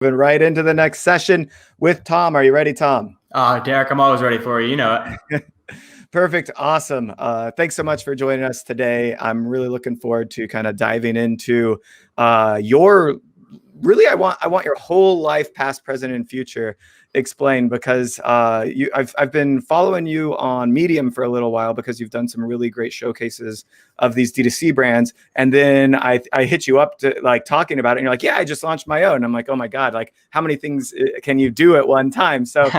Moving right into the next session with Tom. Are you ready, Tom? Derek, I'm always ready for you. You know it. Perfect. Awesome. Thanks so much for joining us today. I'm really looking forward to kind of diving into your really, I want your whole life, past, present, and future explained, because I've been following you on Medium for a little while because you've done some really great showcases of these DTC brands. And then I hit you up to like talking about it, and you're like, yeah, I just launched my own. I'm like, oh my God, like how many things can you do at one time? So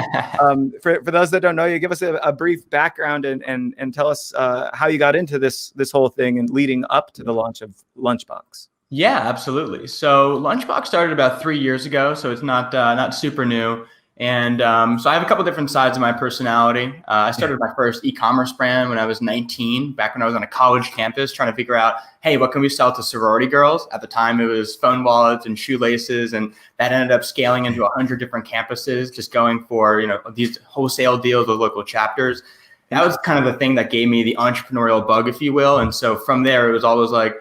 for those that don't know you, give us a brief background and tell us how you got into this whole thing and leading up to the launch of Lunchbox. Yeah, absolutely. So Lunchbox started about 3 years ago, so it's not super new. And so I have a couple different sides of my personality. I started my first e-commerce brand when I was 19, back when I was on a college campus trying to figure out, hey, what can we sell to sorority girls? At the time, it was phone wallets and shoelaces, and that ended up scaling into 100 different campuses, just going for these wholesale deals with local chapters. That was kind of the thing that gave me the entrepreneurial bug, if you will. And so from there, it was always like,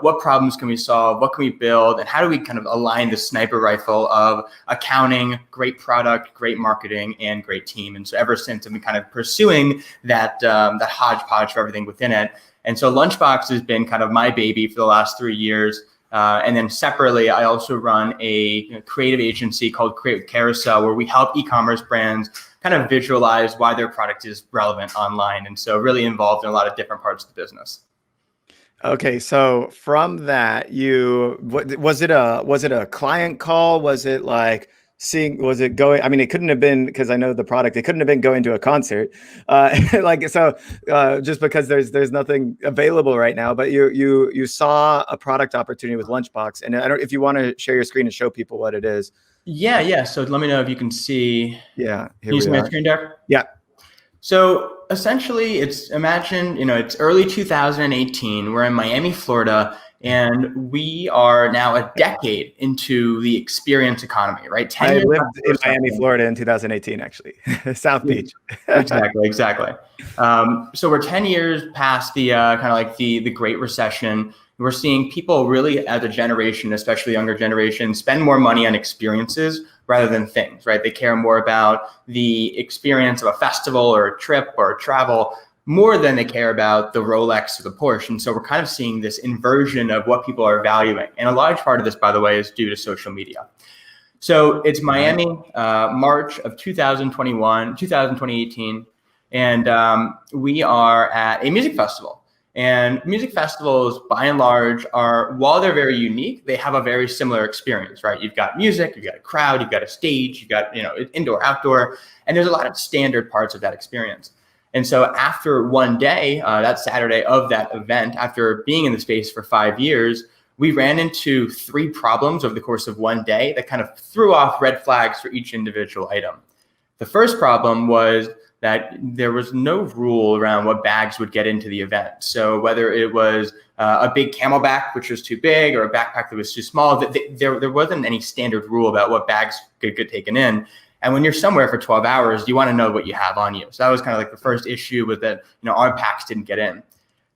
what problems can we solve? What can we build? And how do we kind of align the sniper rifle of accounting, great product, great marketing, and great team? And so ever since, I've been kind of pursuing that hodgepodge for everything within it. And so Lunchbox has been kind of my baby for the last 3 years. And then separately, I also run a creative agency called Create Carousel, where we help e-commerce brands kind of visualize why their product is relevant online. And so really involved in a lot of different parts of the business. Okay, so from that, was it a client call? Was it like was it going? I mean, it couldn't have been, because I know the product. It couldn't have been going to a concert, just because there's nothing available right now. But you saw a product opportunity with Lunchbox, and I don't if you want to share your screen and show people what it is. Yeah. So let me know if you can see. Yeah, can you see my screen, Derek? Yeah. So essentially, it's early 2018. We're in Miami, Florida, and we are now a decade into the experience economy, right? I lived in Miami, Florida in 2018, actually, South Beach. Exactly. So we're 10 years past the kind of like the Great Recession. We're seeing people really, as a generation, especially younger generation, spend more money on experiences rather than things, right? They care more about the experience of a festival or a trip or a travel more than they care about the Rolex or the Porsche. And so we're kind of seeing this inversion of what people are valuing. And a large part of this, by the way, is due to social media. So it's Miami, March of 2018, and we are at a music festival. And music festivals, by and large, while they're very unique, they have a very similar experience, right? You've got music, you've got a crowd, you've got a stage, you've got indoor, outdoor, and there's a lot of standard parts of that experience. And so after one day, that Saturday of that event, after being in the space for 5 years, we ran into 3 problems over the course of one day that kind of threw off red flags for each individual item. The first problem was that there was no rule around what bags would get into the event. So whether it was a big camelback, which was too big, or a backpack that was too small, there wasn't any standard rule about what bags could get taken in. And when you're somewhere for 12 hours, you want to know what you have on you. So that was kind of like the first issue, with that, our packs didn't get in.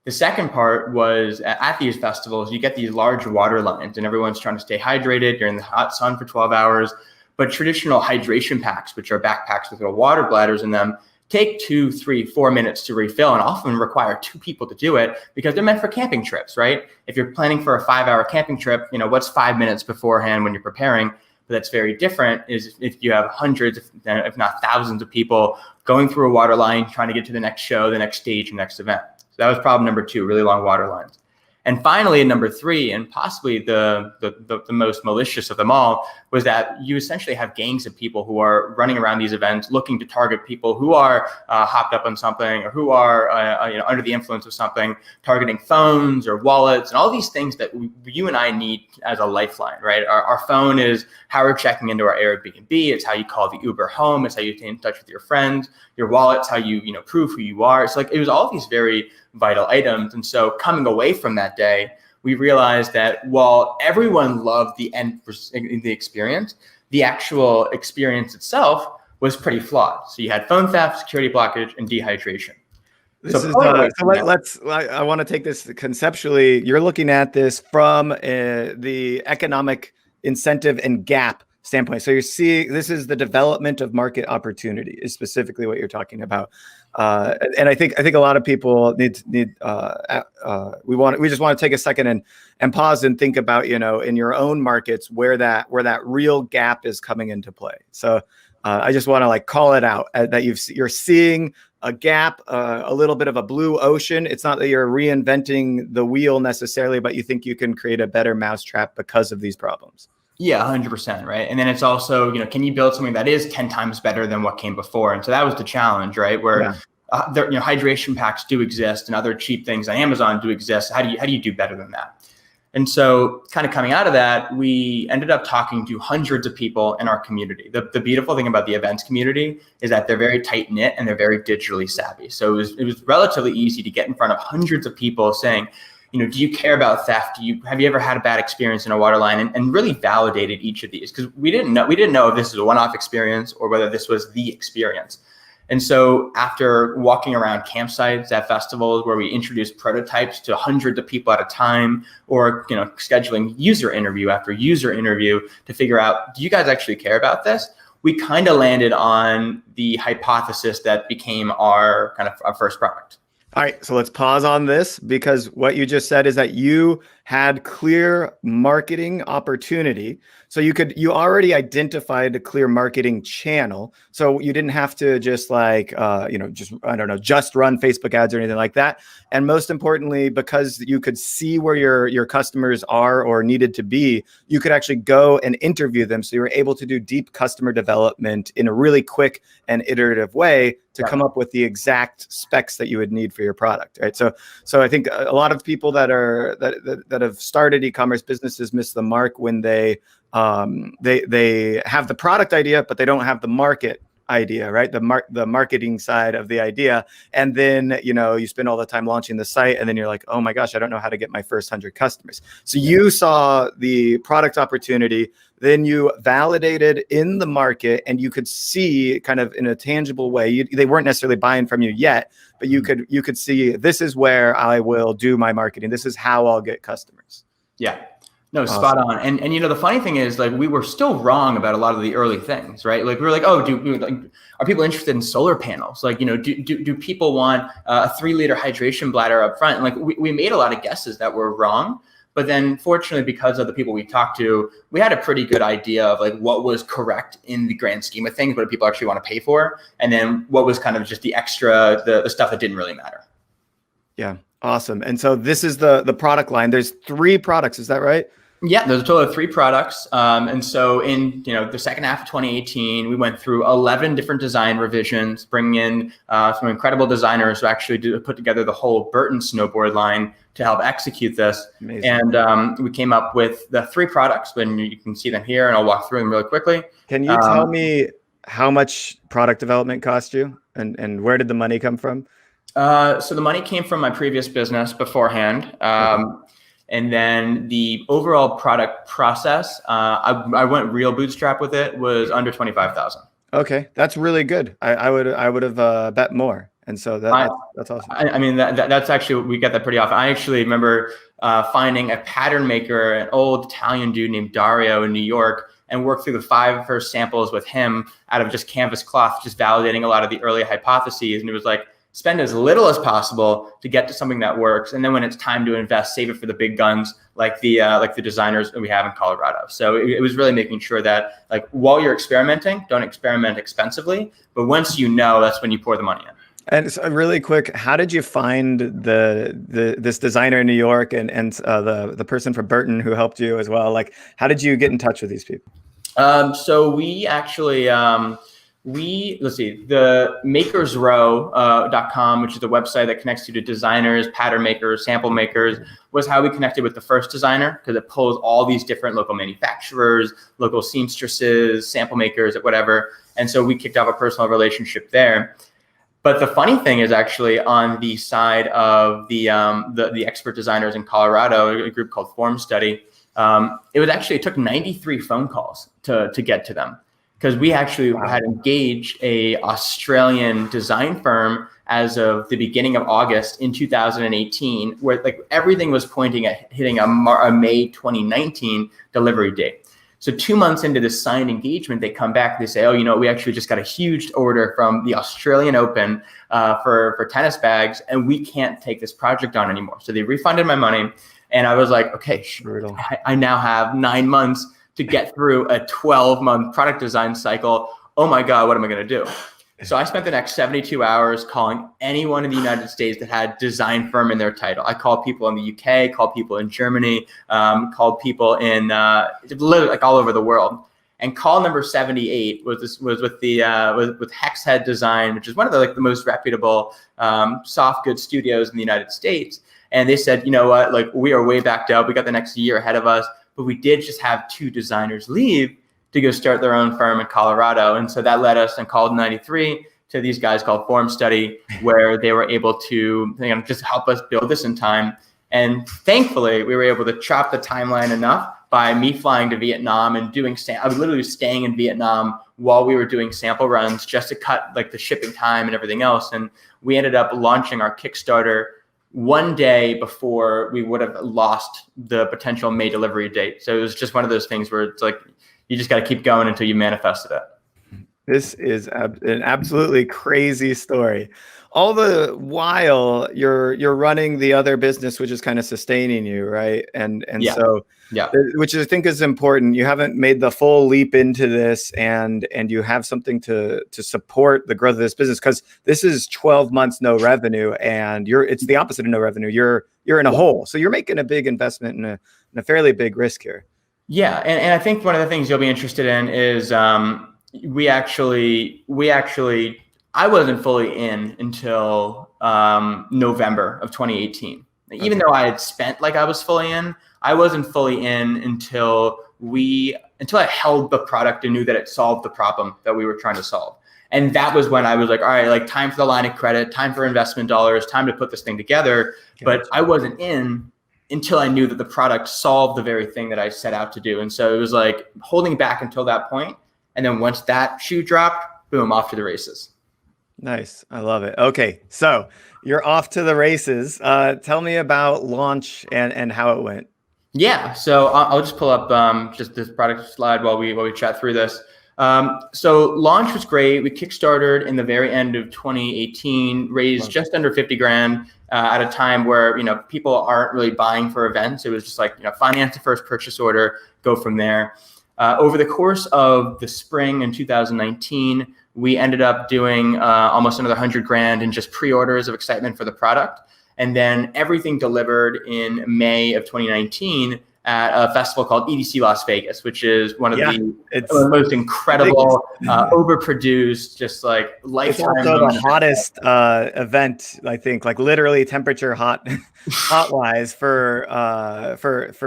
The second part was at these festivals, you get these large water lines and everyone's trying to stay hydrated. You're in the hot sun for 12 hours. But traditional hydration packs, which are backpacks with little water bladders in them, take 2, 3, 4 minutes to refill, and often require 2 people to do it because they're meant for camping trips, right? If you're planning for a 5-hour camping trip, what's 5 minutes beforehand when you're preparing? But that's very different is if you have hundreds, if not thousands of people going through a water line, trying to get to the next show, the next stage, and next event. So that was problem number 2, really long water lines. And finally, number 3, and possibly the most malicious of them all, was that you essentially have gangs of people who are running around these events looking to target people who are hopped up on something, or who are under the influence of something, targeting phones or wallets and all these things that you and I need as a lifeline, right? Our phone is how we're checking into our Airbnb. It's how you call the Uber home. It's how you stay in touch with your friends. Your wallet's how you prove who you are. It's like it was all these very vital items. And so coming away from that day, we realized that while everyone loved the experience, the actual experience itself was pretty flawed. So you had phone theft, security blockage, and dehydration. I want to take this conceptually. You're looking at this from the economic incentive and gap standpoint. So you're seeing, this is the development of market opportunity is specifically what you're talking about. And I think a lot of people we just want to take a second and pause and think about, in your own markets where that real gap is coming into play. So I just want to call it out that you're seeing a gap, a little bit of a blue ocean. It's not that you're reinventing the wheel necessarily, but you think you can create a better mousetrap because of these problems. Yeah, 100%, right? And then it's also, can you build something that is 10 times better than what came before? And so that was the challenge, right? Where hydration packs do exist and other cheap things on Amazon do exist. How do you do better than that? And so kind of coming out of that, we ended up talking to hundreds of people in our community. The beautiful thing about the events community is that they're very tight knit and they're very digitally savvy. So it was relatively easy to get in front of hundreds of people saying, do you care about theft? Have you ever had a bad experience in a water line? And really validated each of these, because we didn't know if this was a one-off experience or whether this was the experience. And so after walking around campsites at festivals where we introduced prototypes to hundreds of people at a time, or scheduling user interview after user interview to figure out, do you guys actually care about this? We kind of landed on the hypothesis that became our first product. All right, so let's pause on this, because what you just said is that you had clear marketing opportunity. So you already identified a clear marketing channel. So you didn't have to just just run Facebook ads or anything like that. And most importantly, because you could see where your customers are or needed to be, you could actually go and interview them. So you were able to do deep customer development in a really quick and iterative way to come up with the exact specs that you would need for your product, right? So I think a lot of people that have started e-commerce businesses miss the mark when they have the product idea, but they don't have the market idea, right? The marketing side of the idea. And then, you spend all the time launching the site, and then you're like, oh my gosh, I don't know how to get my first 100 customers. So you saw the product opportunity, then you validated in the market, and you could see kind of in a tangible way, they weren't necessarily buying from you yet, but you could see, this is where I will do my marketing. This is how I'll get customers. Yeah. No, awesome. Spot on. And the funny thing is, we were still wrong about a lot of the early things, right? We were like, oh, are people interested in solar panels? Do people want a 3-liter hydration bladder up front? And we made a lot of guesses that were wrong. But then fortunately, because of the people we talked to, we had a pretty good idea of what was correct in the grand scheme of things, what do people actually want to pay for? And then what was kind of just the extra, the stuff that didn't really matter. Yeah. Awesome. And so this is the product line. There's 3 products. Is that right? Yeah, there's a total of 3 products. And so in the second half of 2018, we went through 11 different design revisions, bringing in some incredible designers who actually put together the whole Burton snowboard line to help execute this. Amazing. And we came up with the 3 products, and you can see them here, and I'll walk through them really quickly. Can you tell me how much product development cost you, and where did the money come from? So the money came from my previous business beforehand. And then the overall product process, I went real bootstrap with it, was under $25,000. Okay, that's really good. I would have bet more, and so that's awesome. I mean that's actually, we get that pretty often. I actually remember finding a pattern maker, an old Italian dude named Dario in New York, and worked through the 5 first samples with him out of just canvas cloth, just validating a lot of the early hypotheses. And it was spend as little as possible to get to something that works, and then when it's time to invest, save it for the big guns, like the designers that we have in Colorado. So it was really making sure that while you're experimenting, don't experiment expensively, but once that's when you pour the money in. And so really quick, how did you find this designer in New York and the person from Burton who helped you as well? How did you get in touch with these people? So we actually. The makersrow.com, which is the website that connects you to designers, pattern makers, sample makers, was how we connected with the first designer, because it pulls all these different local manufacturers, local seamstresses, sample makers, whatever. And so we kicked off a personal relationship there. But the funny thing is actually on the side of the expert designers in Colorado, a group called Form Study, it took 93 phone calls to get to them. Because we actually had engaged a Australian design firm as of the beginning of August in 2018, where everything was pointing at hitting a May 2019 delivery date. So 2 months into this signed engagement, they come back, they say, oh, we actually just got a huge order from the Australian Open for tennis bags, and we can't take this project on anymore. So they refunded my money, and I was like, okay, I now have 9 months to get through a 12-month product design cycle. Oh my God, what am I going to do? So I spent the next 72 hours calling anyone in the United States that had design firm in their title. I called people in the UK, called people in Germany, called people in literally like all over the world. And call number 78 was with Hexhead Design, which is one of the most reputable soft goods studios in the United States. And they said, you know what, like we are way backed up. We got the next year ahead of us, but we did just have 2 designers leave to go start their own firm in Colorado. And so that led us and called 93 to these guys called Form Study, where they were able to just help us build this in time. And thankfully, we were able to chop the timeline enough by me flying to Vietnam and I was literally staying in Vietnam while we were doing sample runs just to cut like the shipping time and everything else. And we ended up launching our Kickstarter one day before we would have lost the potential May delivery date. So it was just one of those things where it's like, you just got to keep going until you manifested it. This is an absolutely crazy story. All the while you're running the other business, which is kind of sustaining you, right? And so, which I think is important. You haven't made the full leap into this, and you have something to support the growth of this business, because this is 12 months no revenue, and it's the opposite of no revenue. You're in a hole, so you're making a big investment in a fairly big risk here. Yeah, and I think one of the things you'll be interested in is we actually I wasn't fully in until November of 2018. Okay. Even though I had spent like I was fully in, I wasn't fully in until I held the product and knew that it solved the problem that we were trying to solve. And that was when I was like, all right, like time for the line of credit, time for investment dollars, time to put this thing together. Okay. But I wasn't in until I knew that the product solved the very thing that I set out to do. And so it was like holding back until that point. And then once that shoe dropped, boom, off to the races. Nice. I love it. Okay. So you're off to the races. Tell me about launch and how it went. Yeah. So I'll just pull up just this product slide while we chat through this. So launch was great. We kickstarted in the very end of 2018, raised just under 50 grand at a time where, people aren't really buying for events. It was just like, finance the first purchase order, go from there. Over the course of the spring in 2019, we ended up doing almost another 100 grand in just pre-orders of excitement for the product. And then everything delivered in May of 2019 at a festival called EDC Las Vegas, which is one of the most incredible, overproduced, just like lifetime. It's also the hottest event, I think, like literally temperature hot wise for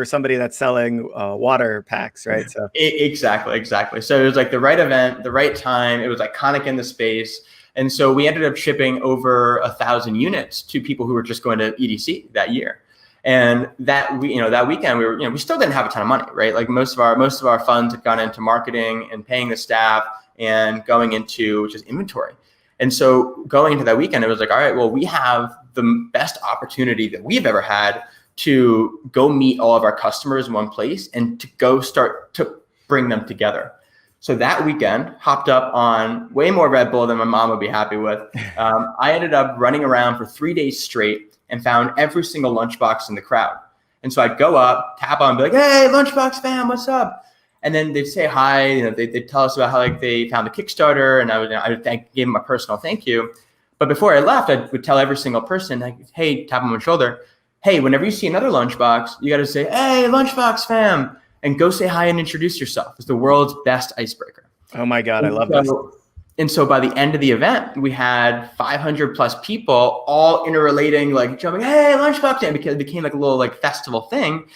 somebody that's selling water packs, right? So exactly. So it was like the right event, the right time. It was iconic in the space. And so we ended up shipping over 1,000 units to people who were just going to EDC that year. And that weekend we still didn't have a ton of money, right? Like most of our funds had gone into marketing and paying the staff and going into just inventory. And so going into that weekend, it was like, all right, well, we have the best opportunity that we've ever had to go meet all of our customers in one place and to go start to bring them together. So that weekend, hopped up on way more Red Bull than my mom would be happy with. I ended up running around for 3 days straight and found every single Lunchbox in the crowd. And so I'd go up, tap on, and be like, hey, Lunchbox fam, what's up? And then they'd say hi. They'd tell us about how they found the Kickstarter, and I would give them a personal thank you. But before I left, I would tell every single person, like, hey, tap on my shoulder, hey, whenever you see another Lunchbox, you got to say, hey, Lunchbox fam, and go say hi and introduce yourself. It's the world's best icebreaker. Oh my God, I love this. And so by the end of the event, we had 500 plus people all interrelating, like jumping, hey, Lunchbox, and it became like a little like festival thing.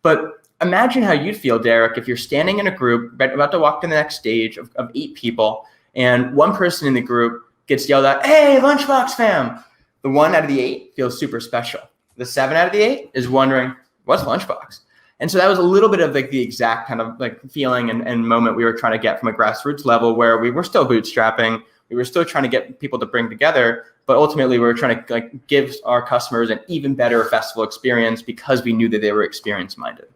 But imagine how you'd feel, Derek, if you're standing in a group about to walk to the next stage of 8 people, and one person in the group gets yelled at, hey, Lunchbox fam. The 1 out of the 8 feels super special. The 7 out of the 8 is wondering, what's Lunchbox? And so that was a little bit of like the exact kind of like feeling and moment we were trying to get from a grassroots level, where we were still bootstrapping. We were still trying to get people to bring together, but ultimately we were trying to like give our customers an even better festival experience because we knew that they were experience minded.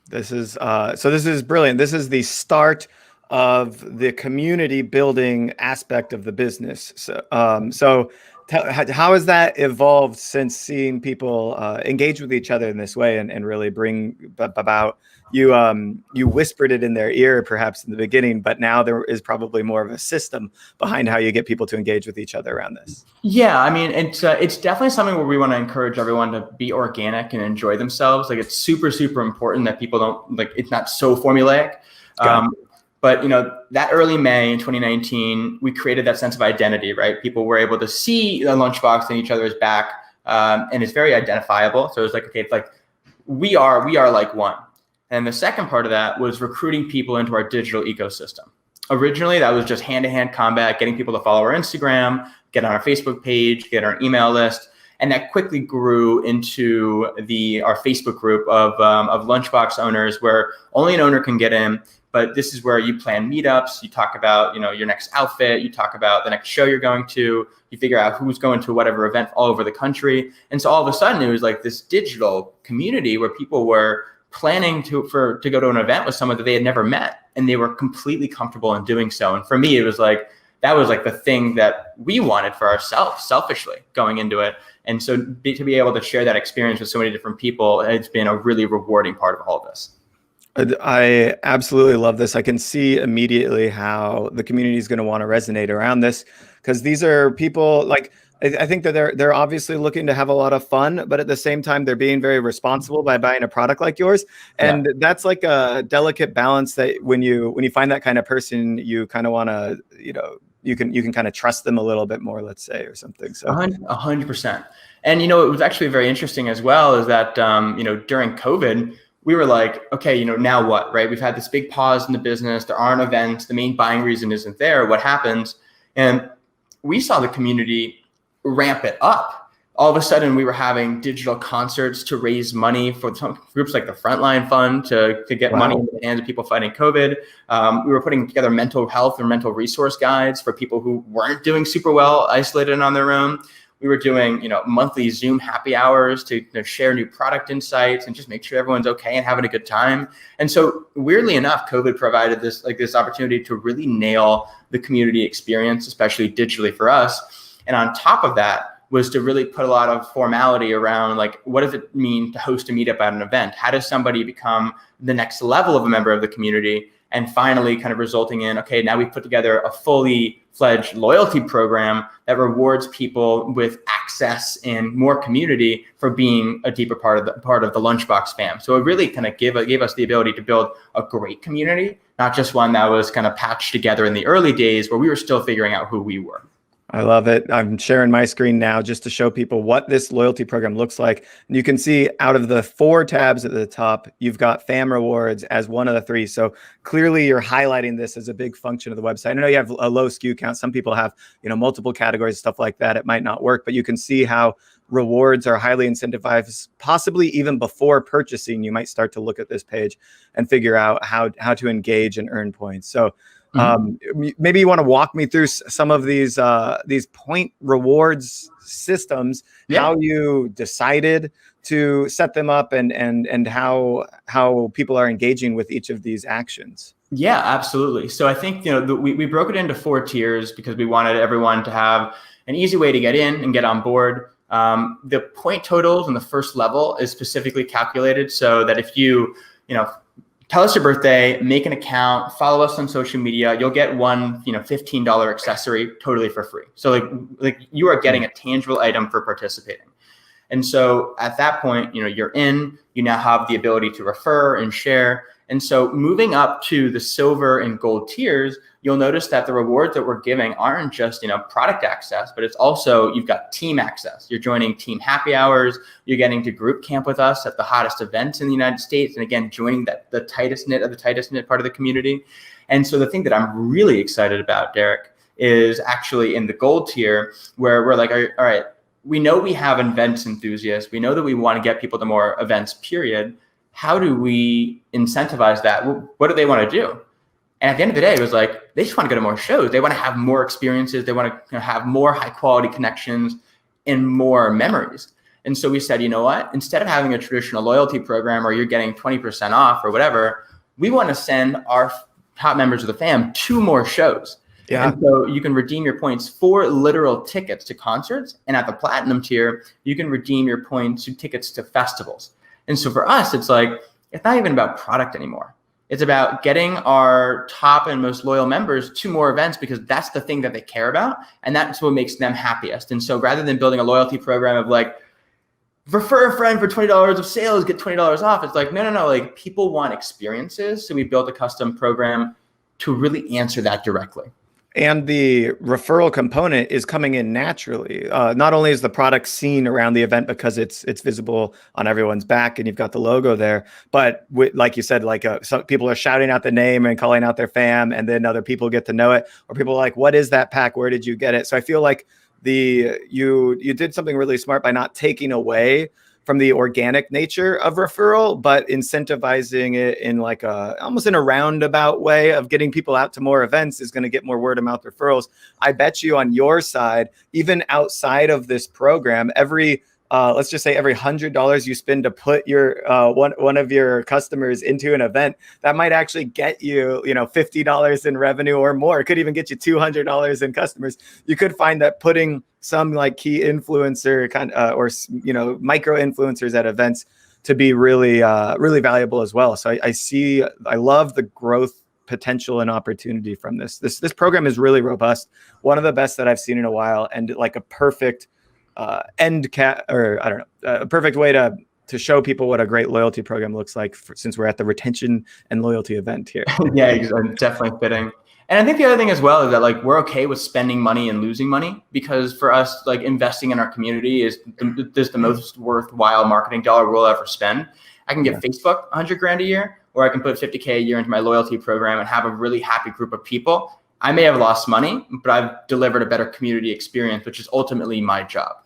This is this is brilliant. This is the start of the community building aspect of the business. How has that evolved since seeing people engage with each other in this way and really bring about you? You whispered it in their ear perhaps in the beginning, but now there is probably more of a system behind how you get people to engage with each other around this. Yeah, I mean, it's definitely something where we want to encourage everyone to be organic and enjoy themselves. Like, it's super, super important that people don't, like, it's not so formulaic. But, you know, that early May in 2019, we created that sense of identity, right? People were able to see the Lunchbox in each other's back, and it's very identifiable. So it's like, okay, it's like we are like one. And the second part of that was recruiting people into our digital ecosystem. Originally, that was just hand-to-hand combat, getting people to follow our Instagram, get on our Facebook page, get our email list. And that quickly grew into our Facebook group of Lunchbox owners, where only an owner can get in. But this is where you plan meetups. You talk about, you know, your next outfit. You talk about the next show you're going to. You figure out who's going to whatever event all over the country. And so all of a sudden, it was like this digital community where people were planning to go to an event with someone that they had never met, and they were completely comfortable in doing so. And for me, it was like, that was like the thing that we wanted for ourselves, selfishly, going into it. And so to be able to share that experience with so many different people, it's been a really rewarding part of all of this. I absolutely love this. I can see immediately how the community is going to want to resonate around this, because these are people, like, I think that they're obviously looking to have a lot of fun, but at the same time, they're being very responsible by buying a product like yours. And that's like a delicate balance that when you find that kind of person, you kind of want to, you know, you can kind of trust them a little bit more, let's say, or something. So 100%. And, you know, it was actually very interesting as well, is that, you know, during COVID, we were like, okay, you know, now what, right? We've had this big pause in the business. There aren't events. The main buying reason isn't there. What happens? And we saw the community ramp it up. All of a sudden, we were having digital concerts to raise money for some groups like the Frontline Fund to get money into the hands of people fighting COVID. We were putting together mental health or mental resource guides for people who weren't doing super well, isolated on their own. We were doing, you know, monthly Zoom happy hours to, you know, share new product insights and just make sure everyone's okay and having a good time. And so weirdly enough, COVID provided this opportunity to really nail the community experience, especially digitally for us. And on top of that was to really put a lot of formality around, like, what does it mean to host a meetup at an event? How does somebody become the next level of a member of the community? And finally, kind of resulting in, okay, now we've put together a fully fledged loyalty program that rewards people with access and more community for being a deeper part of the Lunchbox fam. So it really kind of gave us the ability to build a great community, not just one that was kind of patched together in the early days where we were still figuring out who we were. I love it. I'm sharing my screen now just to show people what this loyalty program looks like. And you can see out of the 4 tabs at the top, you've got fam rewards as one of the 3. So clearly you're highlighting this as a big function of the website. I know you have a low SKU count. Some people have, you know, multiple categories, stuff like that. It might not work, but you can see how rewards are highly incentivized, possibly even before purchasing. You might start to look at this page and figure out how to engage and earn points. So maybe you want to walk me through some of these point rewards systems, how you decided to set them up, and how people are engaging with each of these actions. Yeah, absolutely. So I think, you know, we broke it into 4 tiers because we wanted everyone to have an easy way to get in and get on board. The point totals in the first level is specifically calculated so that if you tell us your birthday, make an account, follow us on social media, you'll get one, $15 accessory totally for free. So like you are getting a tangible item for participating. And so at that point, you're in, you now have the ability to refer and share. And so moving up to the silver and gold tiers, you'll notice that the rewards that we're giving aren't just, product access, but it's also, you've got team access. You're joining team happy hours. You're getting to group camp with us at the hottest events in the United States. And again, joining the tightest knit part of the community. And so the thing that I'm really excited about, Derek, is actually in the gold tier where we're like, all right, we know we have events enthusiasts. We know that we want to get people to more events, period. How do we incentivize that? What do they want to do? And at the end of the day, it was like, they just want to go to more shows. They want to have more experiences. They want to have more high quality connections and more memories. And so we said, you know what, instead of having a traditional loyalty program where you're getting 20% off or whatever, we want to send our top members of the fam 2 more shows. Yeah. And so you can redeem your points for literal tickets to concerts. And at the platinum tier, you can redeem your points to tickets to festivals. And so for us, it's like, it's not even about product anymore. It's about getting our top and most loyal members to more events because that's the thing that they care about. And that's what makes them happiest. And so rather than building a loyalty program of like, refer a friend for $20 of sales, get $20 off. It's like, no. Like people want experiences. So we built a custom program to really answer that directly. And the referral component is coming in naturally. Not only is the product seen around the event because it's visible on everyone's back and you've got the logo there, but like you said, like some people are shouting out the name and calling out their fam, and then other people get to know it, or people are like, what is that pack? Where did you get it? So I feel like you did something really smart by not taking away from the organic nature of referral, but incentivizing it in like almost in a roundabout way of getting people out to more events is going to get more word of mouth referrals. I bet you on your side, even outside of this program, let's just say every $100 you spend to put your one of your customers into an event, that might actually get you, $50 in revenue or more. It could even get you $200 in customers. You could find that putting some like key influencer or micro influencers at events to be really valuable as well. So I love the growth potential and opportunity from this. This program is really robust, one of the best that I've seen in a while, and like a perfect a perfect way to show people what a great loyalty program looks like since we're at the retention and loyalty event here. Yeah, definitely fitting. And I think the other thing as well is that like we're okay with spending money and losing money, because for us, like investing in our community is the most worthwhile marketing dollar we'll ever spend. I can give Facebook $100,000 a year, or I can put $50,000 a year into my loyalty program and have a really happy group of people. I may have lost money, but I've delivered a better community experience, which is ultimately my job.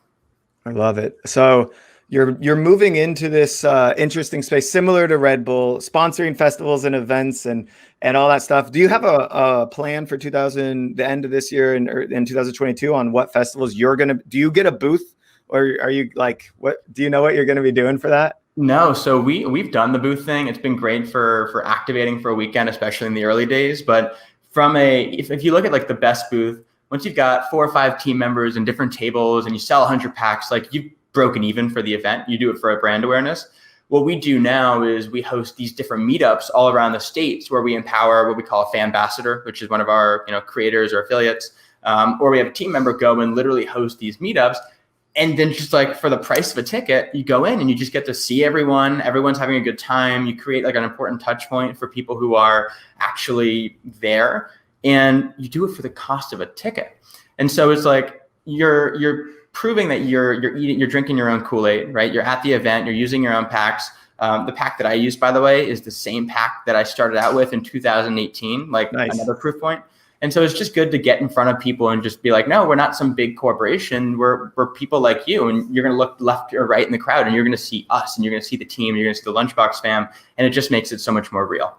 I love it. So you're moving into this interesting space, similar to Red Bull, sponsoring festivals and events and all that stuff. Do you have a plan for the end of this year and in 2022 on what festivals do you get a booth, or are you like, do you know what you're going to be doing for that? No. So we've done the booth thing. It's been great for activating for a weekend, especially in the early days. But if you look at like the best booth, once you've got 4 or 5 team members and different tables and you sell 100 packs, like you've broken even for the event. You do it for a brand awareness. What we do now is we host these different meetups all around the states where we empower what we call a fan ambassador, which is one of our creators or affiliates, or we have a team member go and literally host these meetups. And then just like for the price of a ticket, you go in and you just get to see everyone. Everyone's having a good time. You create like an important touch point for people who are actually there, and you do it for the cost of a ticket. And so it's like you're proving that you're drinking your own Kool-Aid, right? You're at the event, you're using your own packs. The pack that I use, by the way, is the same pack that I started out with in 2018, like nice. Another proof point. And so it's just good to get in front of people and just be like, no, we're not some big corporation. We're people like you, and you're going to look left or right in the crowd and you're going to see us and you're going to see the team, you're going to see the Lunchbox fam. And it just makes it so much more real.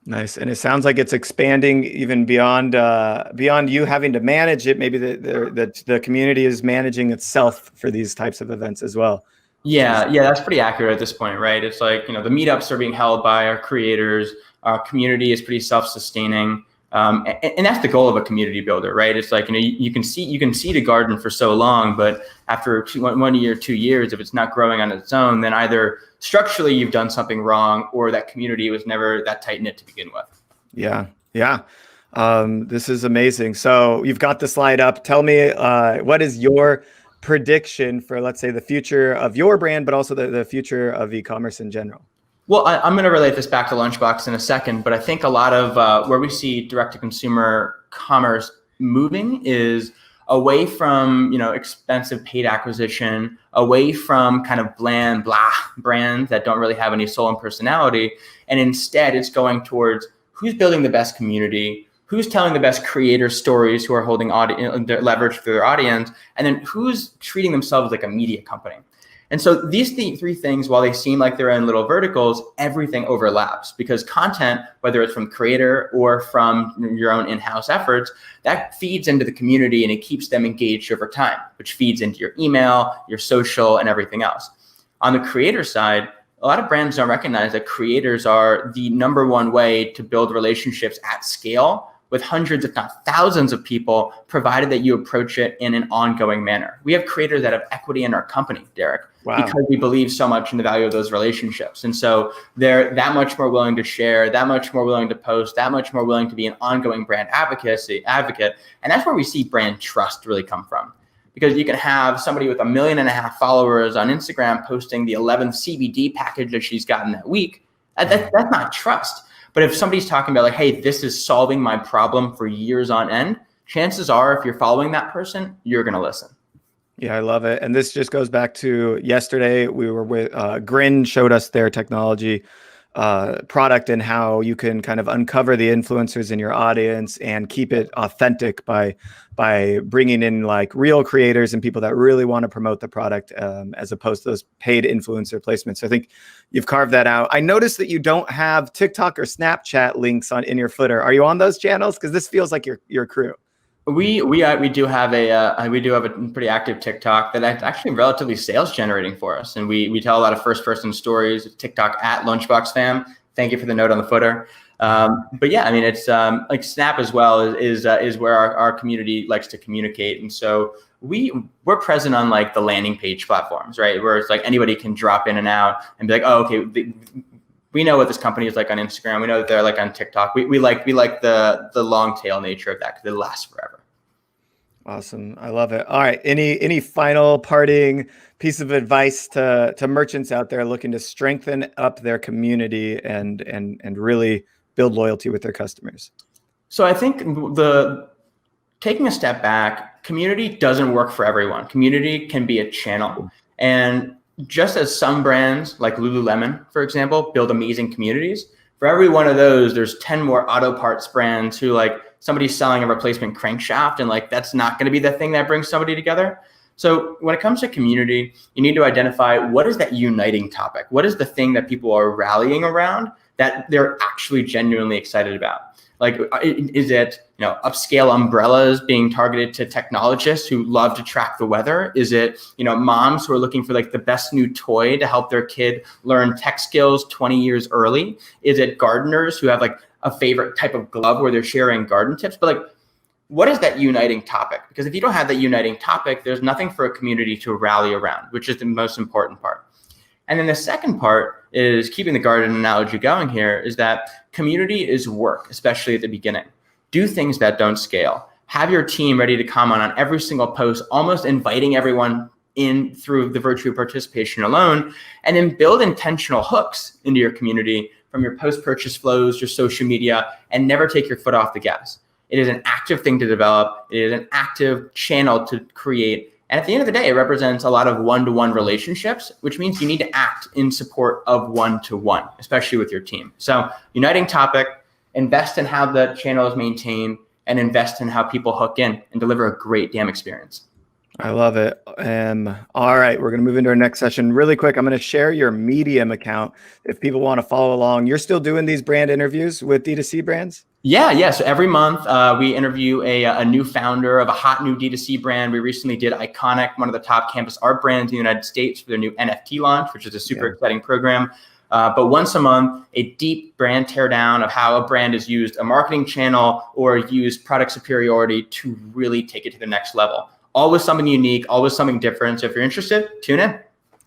Nice. And it sounds like it's expanding even beyond you having to manage it. Maybe the community is managing itself for these types of events as well. Yeah, that's pretty accurate at this point, right? It's like, the meetups are being held by our creators. Our community is pretty self-sustaining. And that's the goal of a community builder, right? It's like, you can seed a garden for so long, but after 1 year, 2 years, if it's not growing on its own, then either structurally you've done something wrong or that community was never that tight knit to begin with. Yeah. This is amazing. So you've got the slide up. Tell me, what is your prediction for, let's say, the future of your brand, but also the future of e-commerce in general? Well, I'm going to relate this back to Lunchbox in a second, but I think a lot of where we see direct-to-consumer commerce moving is away from expensive paid acquisition, away from kind of bland brands that don't really have any soul and personality, and instead it's going towards who's building the best community, who's telling the best creator stories, who are holding their leverage through their audience, and then who's treating themselves like a media company. And so these three things, while they seem like they're in little verticals, everything overlaps because content, whether it's from creator or from your own in-house efforts, that feeds into the community and it keeps them engaged over time, which feeds into your email, your social, and everything else. On the creator side, a lot of brands don't recognize that creators are the number one way to build relationships at scale with hundreds, if not thousands of people, provided that you approach it in an ongoing manner. We have creators that have equity in our company, Derek, because we believe so much in the value of those relationships. And so they're that much more willing to share, that much more willing to post, that much more willing to be an ongoing brand advocate. And that's where we see brand trust really come from. Because you can have somebody with 1.5 million followers on Instagram posting the 11th CBD package that she's gotten that week. That's not trust. But if somebody's talking about like, hey, this is solving my problem for years on end, chances are if you're following that person, you're going to listen. Yeah, I love it. And this just goes back to yesterday. We were with Grin showed us their technology product and how you can kind of uncover the influencers in your audience and keep it authentic by bringing in like real creators and people that really want to promote the product as opposed to those paid influencer placements. So I think you've carved that out. I noticed that you don't have TikTok or Snapchat links in your footer. Are you on those channels? Because this feels like your crew. We do have a pretty active TikTok that's actually relatively sales generating for us, and we tell a lot of first person stories. TikTok at Lunchbox fam. Thank you for the note on the footer. But yeah, I mean it's like Snap as well is where our community likes to communicate, and so we're present on like the landing page platforms, right? Where it's like anybody can drop in and out and be like, oh, okay. We know what this company is like on Instagram. We know that they're like on TikTok. We like the long tail nature of that because it lasts forever. Awesome. I love it. All right. Any final parting piece of advice to merchants out there looking to strengthen up their community and really build loyalty with their customers? So I think taking a step back, community doesn't work for everyone. Community can be a channel. And just as some brands like Lululemon, for example, build amazing communities, for every one of those, there's 10 more auto parts brands who like somebody's selling a replacement crankshaft and like that's not going to be the thing that brings somebody together. So when it comes to community, you need to identify what is that uniting topic? What is the thing that people are rallying around that they're actually genuinely excited about? Like, is it, upscale umbrellas being targeted to technologists who love to track the weather? Is it, moms who are looking for like the best new toy to help their kid learn tech skills 20 years early? Is it gardeners who have like a favorite type of glove where they're sharing garden tips? But like, what is that uniting topic? Because if you don't have that uniting topic, there's nothing for a community to rally around, which is the most important part. And then the second part is keeping the garden analogy going here is that community is work, especially at the beginning. Do things that don't scale. Have your team ready to comment on every single post, almost inviting everyone in through the virtual participation alone, and then build intentional hooks into your community from your post-purchase flows, your social media, and never take your foot off the gas. It is an active thing to develop. It is an active channel to create. And at the end of the day, it represents a lot of one-to-one relationships, which means you need to act in support of one-to-one, especially with your team. So uniting topic, invest in how the channel is maintained, and invest in how people hook in and deliver a great damn experience. I love it. All right, we're going to move into our next session really quick. I'm going to share your Medium account if people want to follow along. You're still doing these brand interviews with D2C brands? Yeah. So every month we interview a new founder of a hot new D2C brand. We recently did Iconic, one of the top campus art brands in the United States, for their new NFT launch, which is a super exciting program. But once a month, a deep brand teardown of how a brand has used a marketing channel or used product superiority to really take it to the next level. Always something unique, always something different. So if you're interested, tune in.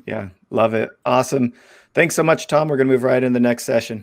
Yeah, love it. Awesome. Thanks so much, Tom. We're going to move right into the next session.